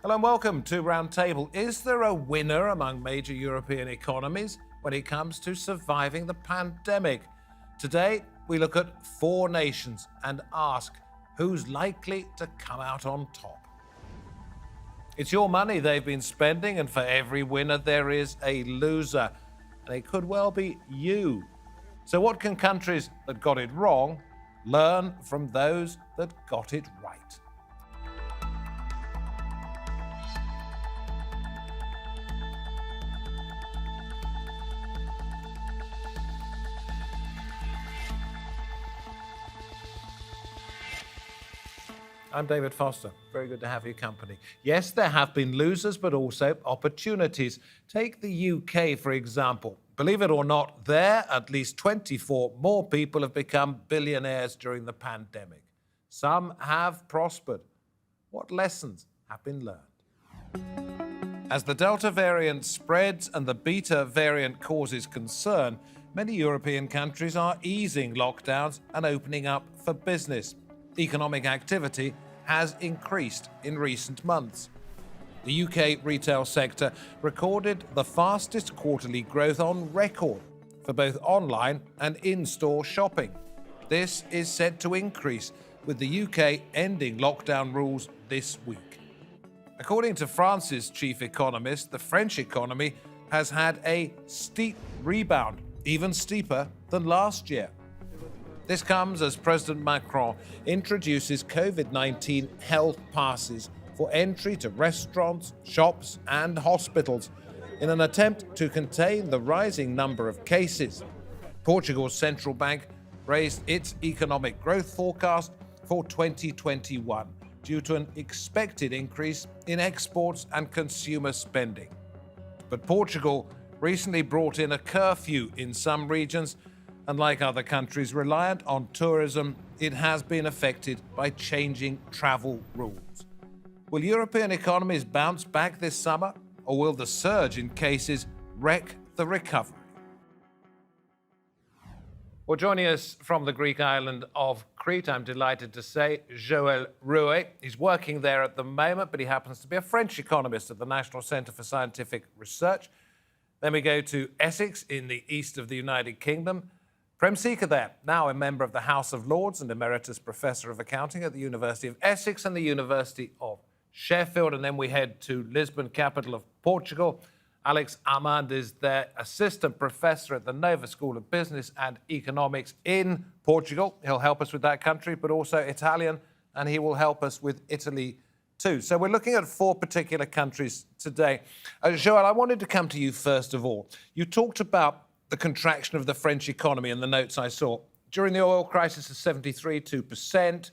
Hello and welcome to Roundtable. Is there a winner among major European economies when it comes to surviving the pandemic? Today, we look at 4 nations and ask who's likely to come out on top. It's your money they've been spending, and for every winner there is a loser, and it could well be you. So what can countries that got it wrong learn from those that got it right? I'm David Foster. Very good to have your company. Yes, there have been losers, but also opportunities. Take the UK, for example. Believe it or not, there, at least 24 more people have become billionaires during the pandemic. Some have prospered. What lessons have been learned? As the Delta variant spreads and the Beta variant causes concern, many European countries are easing lockdowns and opening up for business. Economic activity has increased in recent months. The UK retail sector recorded the fastest quarterly growth on record for both online and in-store shopping. This is set to increase, with the UK ending lockdown rules this week. According to France's chief economist, the French economy has had a steep rebound, even steeper than last year. This comes as President Macron introduces COVID-19 health passes for entry to restaurants, shops, and hospitals in an attempt to contain the rising number of cases. Portugal's central bank raised its economic growth forecast for 2021 due to an expected increase in exports and consumer spending. But Portugal recently brought in a curfew in some regions, and like other countries reliant on tourism, it has been affected by changing travel rules. Will European economies bounce back this summer, or will the surge in cases wreck the recovery? Well, joining us from the Greek island of Crete, I'm delighted to say, Joël Ruet. He's working there at the moment, but he happens to be a French economist at the National Centre for Scientific Research. Then we go to Essex in the east of the United Kingdom. Prem Seeker there, now a member of the House of Lords and Emeritus Professor of Accounting at the University of Essex and the University of Sheffield. And then we head to Lisbon, capital of Portugal. Alex Amand is their Assistant Professor at the Nova School of Business and Economics in Portugal. He'll help us with that country, but also Italian, and he will help us with Italy too. So we're looking at 4 particular countries today. Joël, I wanted to come to you first of all. You talked about the contraction of the French economy in the notes I saw. During the oil crisis of 73, 2%.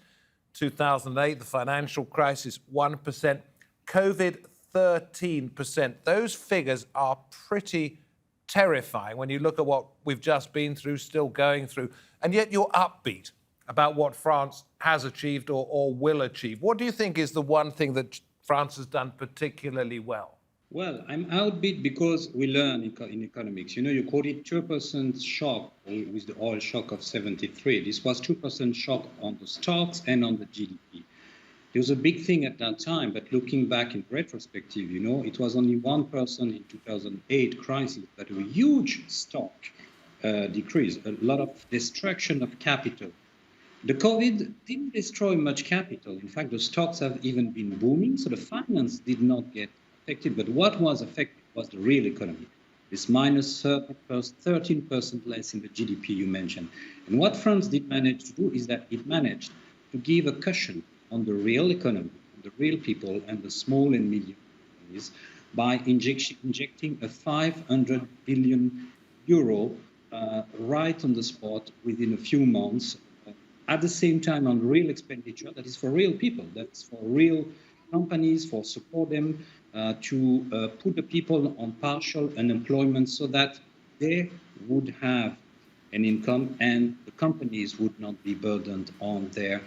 2008, the financial crisis, 1%. COVID, 13%. Those figures are pretty terrifying when you look at what we've just been through, still going through, and yet you're upbeat about what France has achieved or will achieve. What do you think is the one thing that France has done particularly well? Well, I'm outbeat because we learn in economics. You called it 2% shock with the oil shock of 73. This was 2% shock on the stocks and on the GDP. There was a big thing at that time, but looking back in retrospective, it was only 1% in 2008 crisis, but a huge stock decrease, a lot of destruction of capital. The COVID didn't destroy much capital. In fact, the stocks have even been booming, so the finance did not get affected, but what was affected was the real economy. This minus 13% less in the GDP you mentioned. And what France did manage to do is that it managed to give a cushion on the real economy, the real people and the small and medium companies by injecting a 500 billion euro right on the spot within a few months. At the same time on real expenditure, that is for real people, that's for real companies, for support them, to put the people on partial unemployment so that they would have an income and the companies would not be burdened on their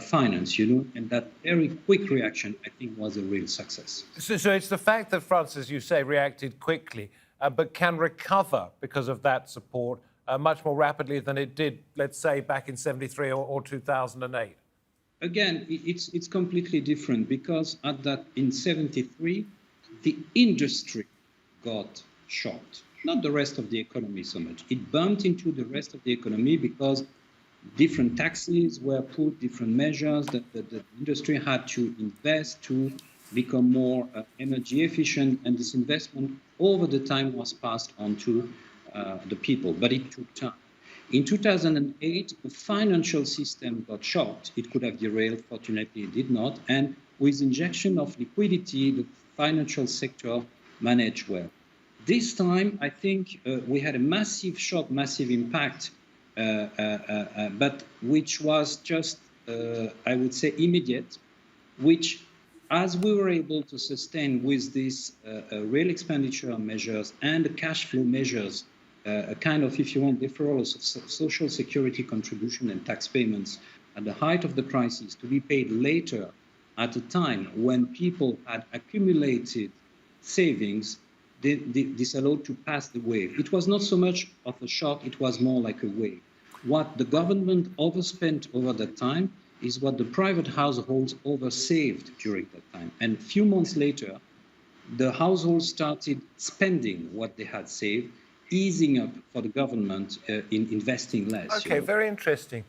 finance, and that very quick reaction, I think, was a real success. So it's the fact that France, as you say, reacted quickly, but can recover because of that support much more rapidly than it did, let's say, back in 73 or 2008. Again, it's completely different because in 73, the industry got shocked, not the rest of the economy so much. It bumped into the rest of the economy because different taxes were put, different measures that the industry had to invest to become more energy efficient, and this investment over the time was passed on to the people, but it took time. In 2008, the financial system got shocked. It could have derailed, fortunately it did not, and with injection of liquidity, the financial sector managed well. This time, I think we had a massive shock, massive impact, but which was just, I would say, immediate, which, as we were able to sustain with these real expenditure measures and the cash flow measures, a kind of, if you want, deferral of social security contribution and tax payments at the height of the crisis to be paid later at a time when people had accumulated savings, this allowed to pass the wave. It was not so much of a shock, it was more like a wave. What the government overspent over that time is what the private households oversaved during that time. And a few months later, the households started spending what they had saved, easing up for the government in investing less. Okay, very interesting.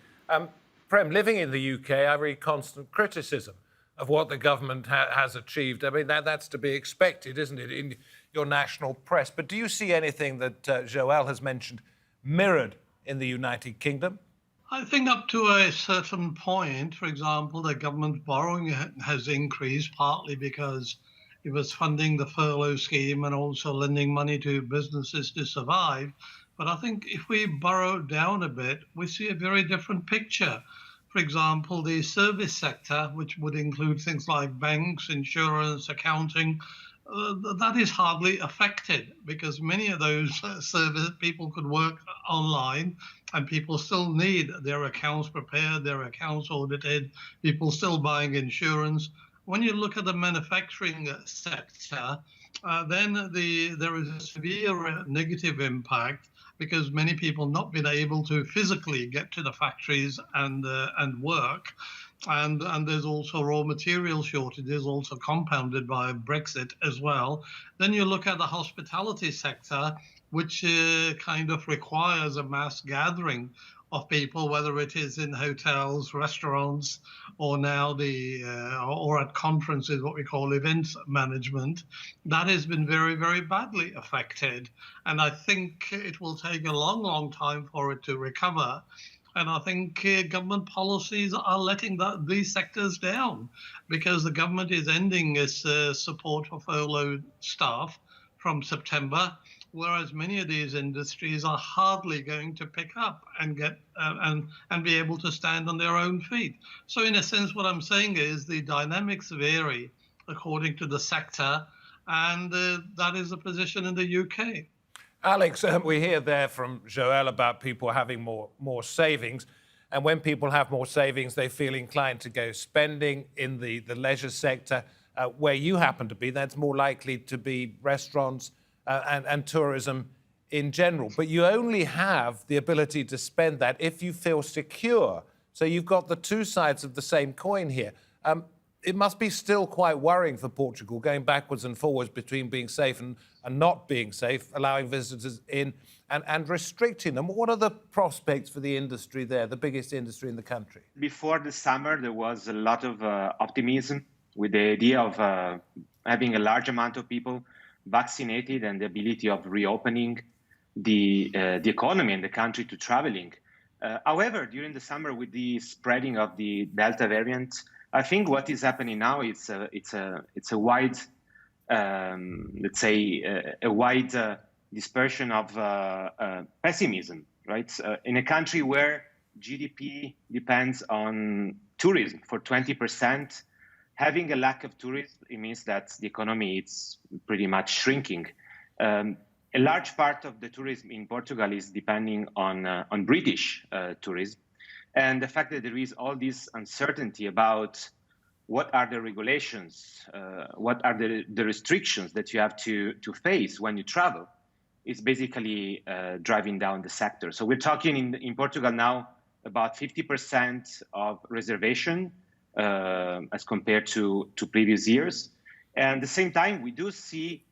Prem, living in the UK, I read constant criticism of what the government has achieved. I mean, that's to be expected, isn't it, in your national press? But do you see anything that Joël has mentioned mirrored in the United Kingdom? I think up to a certain point, for example, the government borrowing has increased partly because it was funding the furlough scheme and also lending money to businesses to survive. But I think if we burrow down a bit, we see a very different picture. For example, the service sector, which would include things like banks, insurance, accounting, that is hardly affected because many of those service people could work online and people still need their accounts prepared, their accounts audited, people still buying insurance. When you look at the manufacturing sector, then there is a severe negative impact because many people not been able to physically get to the factories and work. And there's also raw material shortages, also compounded by Brexit as well. Then you look at the hospitality sector, which kind of requires a mass gathering of people, whether it is in hotels, restaurants, or now or at conferences, what we call events management. That has been very, very badly affected. And I think it will take a long, long time for it to recover. And I think government policies are letting these sectors down because the government is ending its support for furloughed staff from September, whereas many of these industries are hardly going to pick up and get and be able to stand on their own feet. So in a sense, what I'm saying is the dynamics vary according to the sector, and that is the position in the UK. Alex, we hear there from Joël about people having more savings. And when people have more savings, they feel inclined to go spending in the leisure sector. Where you happen to be, that's more likely to be restaurants and tourism in general. But you only have the ability to spend that if you feel secure. So you've got the two sides of the same coin here. It must be still quite worrying for Portugal, going backwards and forwards between being safe and not being safe, allowing visitors in and restricting them. What are the prospects for the industry there, the biggest industry in the country? Before the summer, there was a lot of optimism with the idea of having a large amount of people vaccinated and the ability of reopening the economy and the country to traveling. However, during the summer, with the spreading of the Delta variant, I think what is happening now it's a wide, let's say, a wide dispersion of pessimism, right? In a country where GDP depends on tourism for 20%, having a lack of tourism, it means that the economy is pretty much shrinking. A large part of the tourism in Portugal is depending on British tourism. And the fact that there is all this uncertainty about what are the regulations, what are the restrictions that you have to face when you travel, is basically driving down the sector. So we're talking in Portugal now about 50% of reservation as compared to previous years. And at the same time, we do see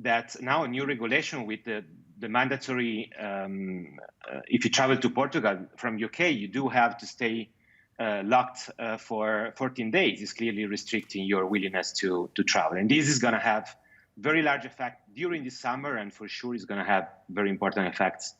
that now a new regulation with the mandatory, if you travel to Portugal from UK, you do have to stay locked for 14 days. Is clearly restricting your willingness to travel. And this is going to have very large effect during the summer, and for sure is going to have very important effects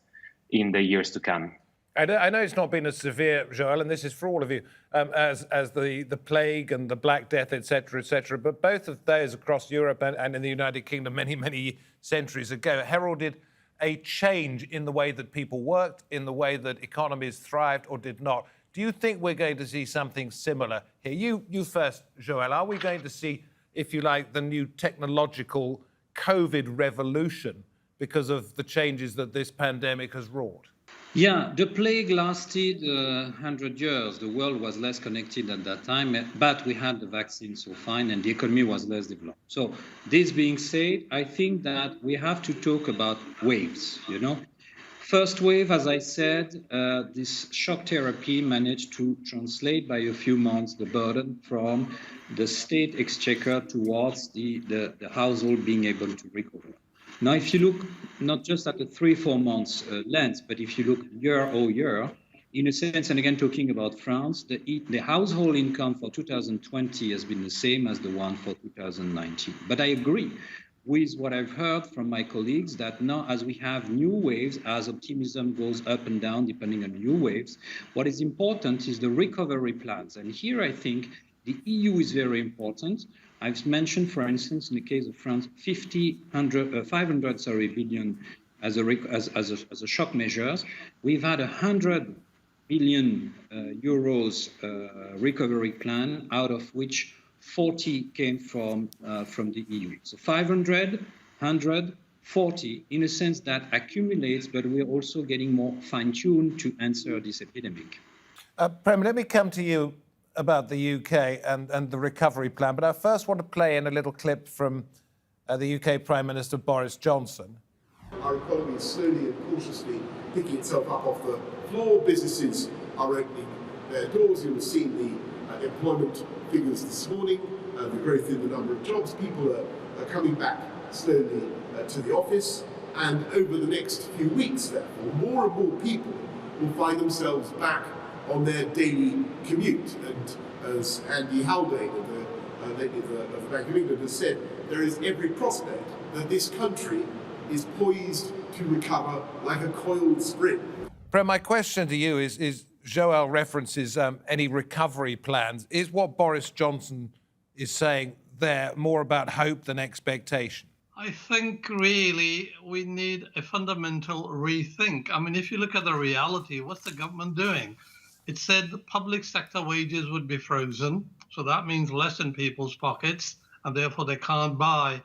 in the years to come. I know it's not been as severe, Joël, and this is for all of you, as the plague and the Black Death, etc., but both of those across Europe and in the United Kingdom many centuries ago heralded a change in the way that people worked, in the way that economies thrived or did not. Do you think we're going to see something similar here? You first, Joël. Are we going to see, if you like, the new technological COVID revolution because of the changes that this pandemic has wrought? Yeah, the plague lasted 100 years. The world was less connected at that time, but we had the vaccine so fine and the economy was less developed. So this being said, I think that we have to talk about waves, you know. First wave, as I said, this shock therapy managed to translate by a few months the burden from the state exchequer towards the household being able to recover. Now, if you look not just at the 3-4 months length, but if you look year-over-year, in a sense, and again talking about France, the household income for 2020 has been the same as the one for 2019. But I agree with what I've heard from my colleagues that now as we have new waves, as optimism goes up and down depending on new waves, what is important is the recovery plans. And here I think the EU is very important. I've mentioned, for instance, in the case of France, 500 billion as a shock measures. We've had 100 billion euros recovery plan, out of which 40 came from the EU. So 500, 100, 40, in a sense that accumulates, but we're also getting more fine-tuned to answer this epidemic. Prem, let me come to you about the UK and the recovery plan. But I first want to play in a little clip from the UK Prime Minister Boris Johnson. Our economy is slowly and cautiously picking itself up off the floor. Businesses are opening their doors. You'll have seen the employment figures this morning, the growth in the number of jobs. People are coming back slowly to the office. And over the next few weeks, therefore, more and more people will find themselves back on their daily commute. And as Andy Haldane, the lady of the Bank of England, has said, there is every prospect that this country is poised to recover like a coiled spring. Prem, my question to you is Joël references any recovery plans. Is what Boris Johnson is saying there more about hope than expectation? I think really we need a fundamental rethink. I mean, if you look at the reality, what's the government doing? It said the public sector wages would be frozen, so that means less in people's pockets, and therefore they can't buy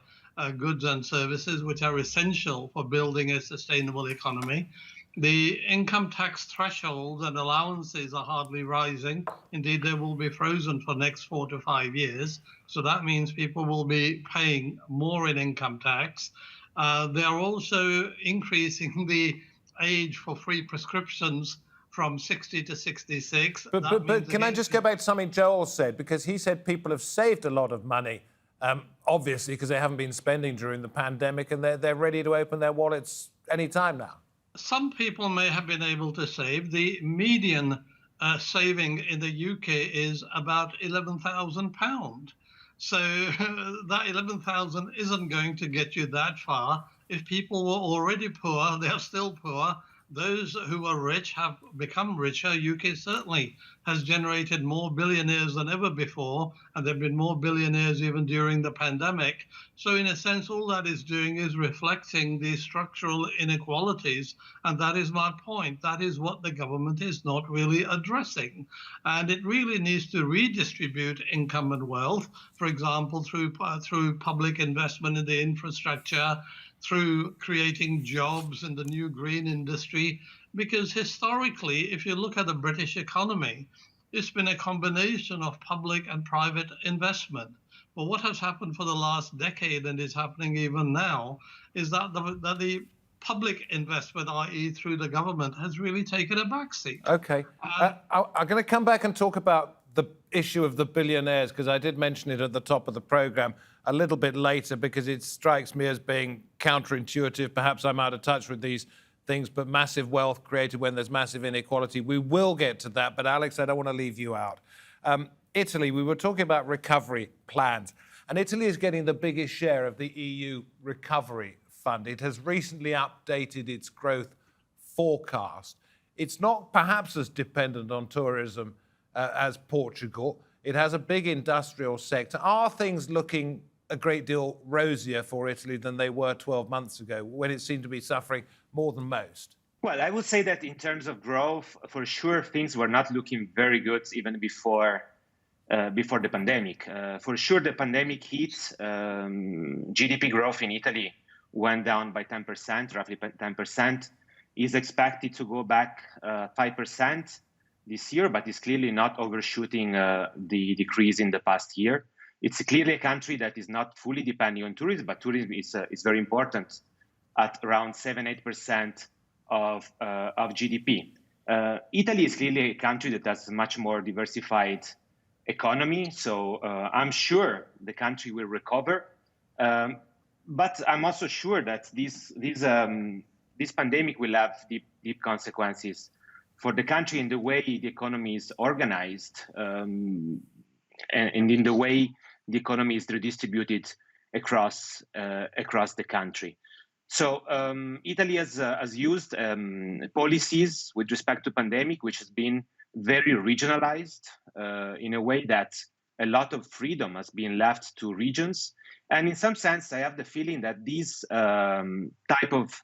goods and services which are essential for building a sustainable economy. The income tax thresholds and allowances are hardly rising. Indeed, they will be frozen for the next 4 to 5 years. So that means people will be paying more in income tax. They are also increasing the age for free prescriptions from 60 to 66. But can I just go back to something Joel said? Because he said people have saved a lot of money, obviously, because they haven't been spending during the pandemic, and they're ready to open their wallets any time now. Some people may have been able to save. The median saving in the UK is about £11,000. So that 11,000 isn't going to get you that far. If people were already poor, they're still poor. Those who are rich have become richer. UK certainly has generated more billionaires than ever before, and there have been more billionaires even during the pandemic. So in a sense, all that is doing is reflecting the structural inequalities, and that is my point. That is what the government is not really addressing. And it really needs to redistribute income and wealth, for example, through public investment in the infrastructure, through creating jobs in the new green industry, because historically, if you look at the British economy, it's been a combination of public and private investment. But what has happened for the last decade, and is happening even now, is that the public investment, i.e. through the government, has really taken a backseat. OK. I'm going to come back and talk about the issue of the billionaires, because I did mention it at the top of the program a little bit later, because it strikes me as being counterintuitive. Perhaps I'm out of touch with these things, but massive wealth created when there's massive inequality. We will get to that, but Alex, I don't want to leave you out. Italy, we were talking about recovery plans, and Italy is getting the biggest share of the EU recovery fund. It has recently updated its growth forecast. It's not perhaps as dependent on tourism as Portugal. It has a big industrial sector. Are things looking a great deal rosier for Italy than they were 12 months ago, when it seemed to be suffering more than most? Well, I would say that in terms of growth, for sure, things were not looking very good even before the pandemic. For sure, the pandemic hit. GDP growth in Italy went down by 10%, roughly 10%. Is expected to go back 5% this year, but is clearly not overshooting the decrease in the past year. It's clearly a country that is not fully depending on tourism, but tourism is very important at around 7-8% of GDP. Italy is clearly a country that has a much more diversified economy, so I'm sure the country will recover. But I'm also sure that this pandemic will have deep consequences for the country in the way the economy is organized and in the way the economy is redistributed across the country. So Italy has used policies with respect to pandemic, which has been very regionalized in a way that a lot of freedom has been left to regions. And in some sense, I have the feeling that this type of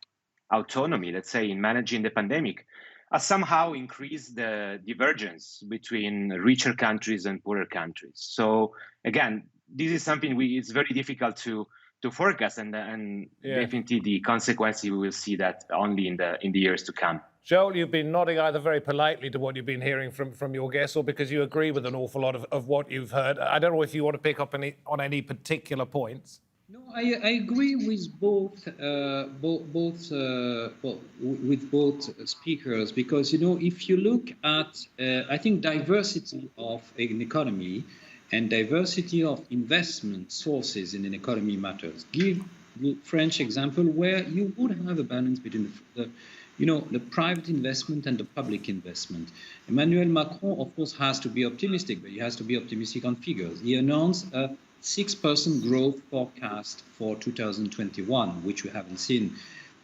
autonomy, let's say, in managing the pandemic, has somehow increased the divergence between richer countries and poorer countries. So again, this is something it's very difficult to forecast, and definitely the consequences we will see that only in the years to come. Joel, you've been nodding either very politely to what you've been hearing from your guests, or because you agree with an awful lot of what you've heard. I don't know if you want to pick up on any particular points. No, I agree with both speakers, because if you look at I think diversity of an economy and diversity of investment sources in an economy matters. Give the French example, where you would have a balance between the private investment and the public investment. Emmanuel Macron, of course, has to be optimistic, but he has to be optimistic on figures. He announced a 6% growth forecast for 2021, which we haven't seen,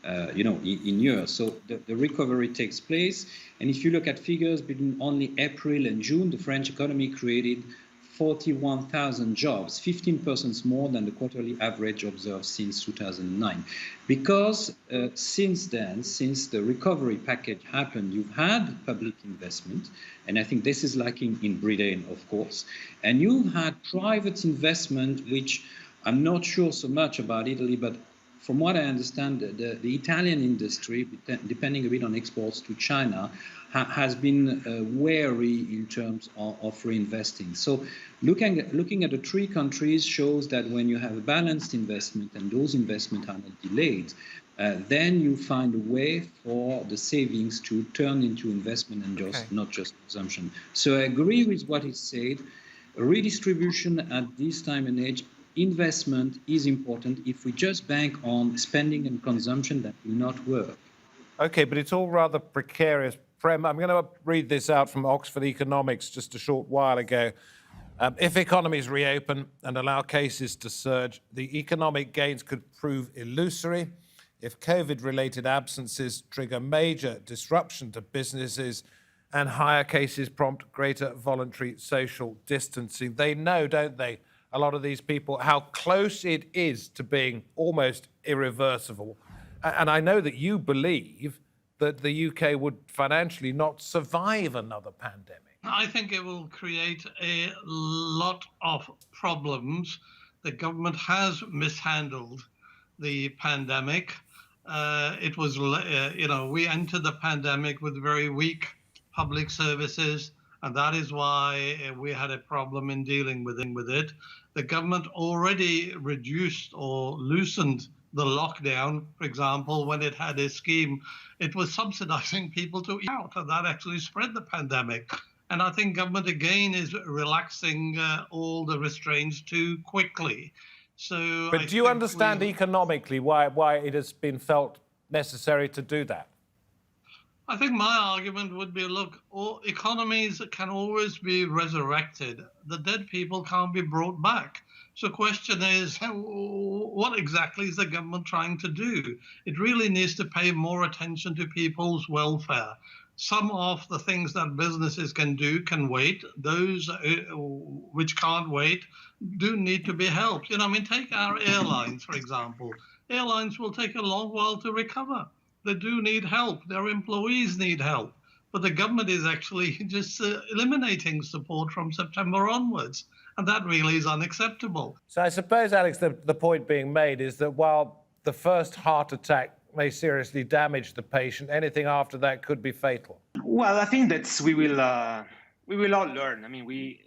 in years. So the recovery takes place. And if you look at figures between only April and June, the French economy created 41,000 jobs, 15% more than the quarterly average observed since 2009. Because since then, since the recovery package happened, you've had public investment, and I think this is lacking in Britain, of course, and you've had private investment, which I'm not sure so much about Italy, but from what I understand, the Italian industry, depending a bit on exports to China, has been wary in terms of reinvesting. So looking at the three countries shows that when you have a balanced investment and those investments are not delayed, then you find a way for the savings to turn into investment and not just consumption. So I agree with what is said. Redistribution at this time and age, investment is important. If we just bank on spending and consumption, that will not work. Okay, but it's all rather precarious. Prem, I'm going to read this out from Oxford Economics just a short while ago. If economies reopen and allow cases to surge, the economic gains could prove illusory. If COVID-related absences trigger major disruption to businesses and higher cases prompt greater voluntary social distancing. They know, don't they, a lot of these people, how close it is to being almost irreversible. And I know that you believe that the UK would financially not survive another pandemic. I think it will create a lot of problems. The government has mishandled the pandemic. It was, we entered the pandemic with very weak public services, and that is why we had a problem in dealing with it. The government already reduced or loosened the lockdown. For example, when it had a scheme, it was subsidizing people to eat out, and that actually spread the pandemic. And I think government again is relaxing all the restraints too quickly. So, but do you understand economically why it has been felt necessary to do that? I think my argument would be, look, all economies can always be resurrected. The dead people can't be brought back. So the question is, what exactly is the government trying to do? It really needs to pay more attention to people's welfare. Some of the things that businesses can do can wait. Those which can't wait do need to be helped. You know, I mean, take our airlines, for example. Airlines will take a long while to recover. They do need help. Their employees need help. But the government is actually just eliminating support from September onwards. And that really is unacceptable. So I suppose, Alex, the point being made is that while the first heart attack may seriously damage the patient, anything after that could be fatal. Well, I think that we will all learn. I mean,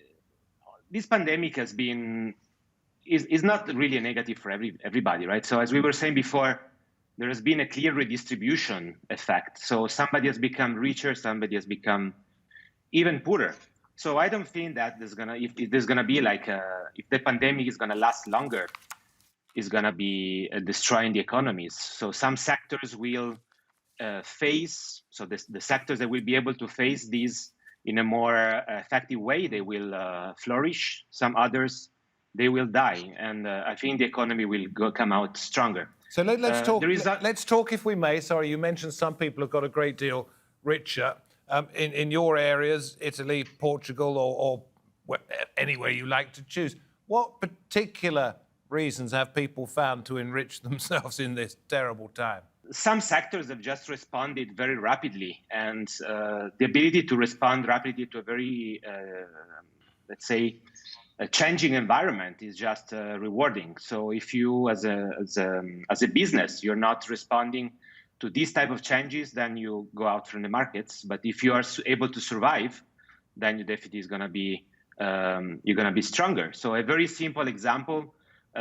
this pandemic is not really a negative for everybody, right? So as we were saying before, there has been a clear redistribution effect. So somebody has become richer, somebody has become even poorer. So I don't think that if there's gonna be if the pandemic is gonna last longer, is gonna be destroying the economies. So some sectors will face, so the sectors that will be able to face these in a more effective way, they will flourish. Some others, they will die. And I think the economy will come out stronger. So let's talk. Let's talk, if we may. Sorry, you mentioned some people have got a great deal richer. In your areas, Italy, Portugal, or anywhere you like to choose. What particular reasons have people found to enrich themselves in this terrible time? Some sectors have just responded very rapidly, and the ability to respond rapidly to a very, let's say, a changing environment is just rewarding. So if you, as a business, you're not responding to these type of changes, then you go out from the markets. But if you are able to survive, then you definitely is gonna be you're gonna be stronger. So a very simple example.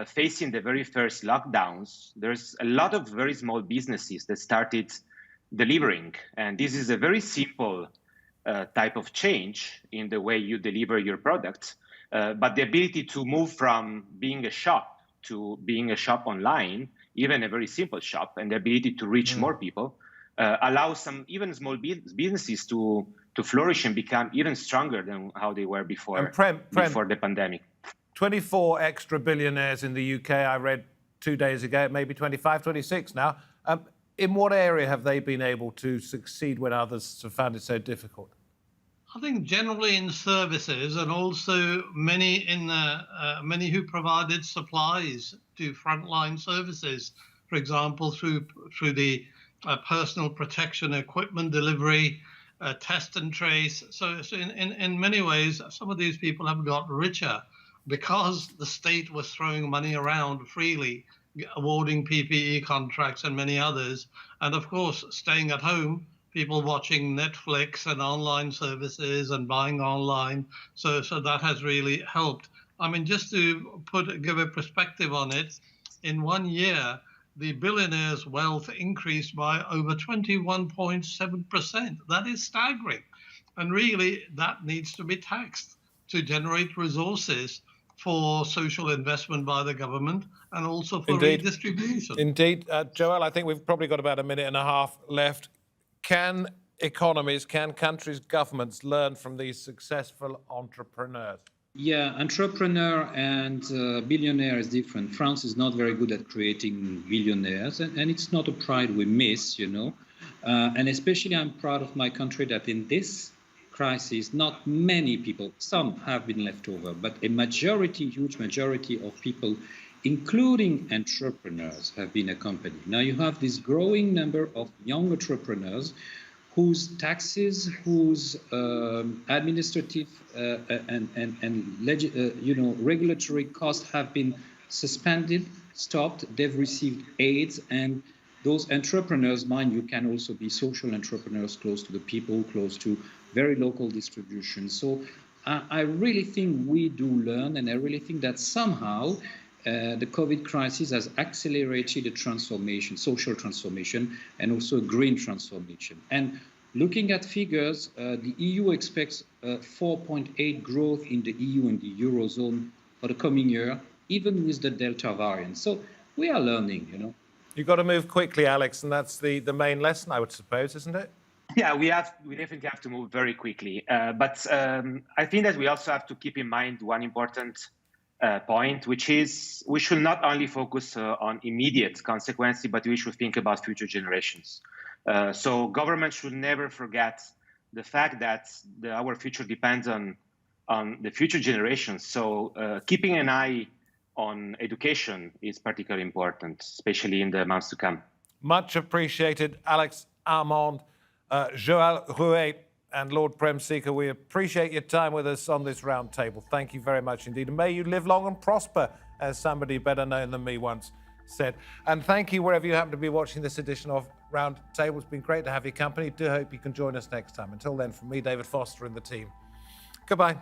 Facing the very first lockdowns, there's a lot of very small businesses that started delivering. And this is a very simple type of change in the way you deliver your products. But the ability to move from being a shop to being a shop online, even a very simple shop, and the ability to reach more people, allows some even small businesses to flourish and become even stronger than how they were before, before the pandemic. 24 extra billionaires in the UK, I read 2 days ago, maybe 25, 26 now. In what area have they been able to succeed when others have found it so difficult? I think generally in services, and also many who provided supplies to frontline services, for example, through the personal protection equipment delivery, test and trace. So in many ways, some of these people have got richer, because the state was throwing money around freely, awarding PPE contracts and many others. And of course, staying at home, people watching Netflix and online services and buying online. So that has really helped. I mean, just to give a perspective on it, in 1 year, the billionaires' wealth increased by over 21.7%. That is staggering. And really, that needs to be taxed to generate resources for social investment by the government and also for redistribution. Indeed. Joël, I think we've probably got about a minute and a half left. Can economies, can countries' governments learn from these successful entrepreneurs? Yeah, entrepreneur and billionaire is different. France is not very good at creating billionaires, and it's not a pride we miss, you know. And especially I'm proud of my country that in this crisis, not many people, some have been left over, but a majority, huge majority of people, including entrepreneurs, have been accompanied. Now you have this growing number of young entrepreneurs whose taxes, whose administrative and regulatory costs have been suspended, stopped. They've received aids, and those entrepreneurs, mind you, can also be social entrepreneurs, close to the people, close to very local distribution. So I really think we do learn, and I really think that somehow the COVID crisis has accelerated a transformation, social transformation, and also a green transformation. And Looking at figures, the EU expects 4.8 growth in the EU and the Eurozone for the coming year, even with the Delta variant. So we are learning, you know. You've got to move quickly, Alex, and that's the main lesson, I would suppose, isn't it? Yeah, we definitely have to move very quickly. But I think that we also have to keep in mind one important point, which is we should not only focus on immediate consequences, but we should think about future generations. So government should never forget the fact that our future depends on the future generations. So keeping an eye on education is particularly important, especially in the months to come. Much appreciated, Alex Armand, Joël Ruet, and Lord Prem Seeker. We appreciate your time with us on this round table. Thank you very much indeed. And may you live long and prosper, as somebody better known than me once said. And thank you wherever you happen to be watching this edition of Round Table. It's been great to have your company. Do hope you can join us next time. Until then, from me, David Foster, and the team, goodbye.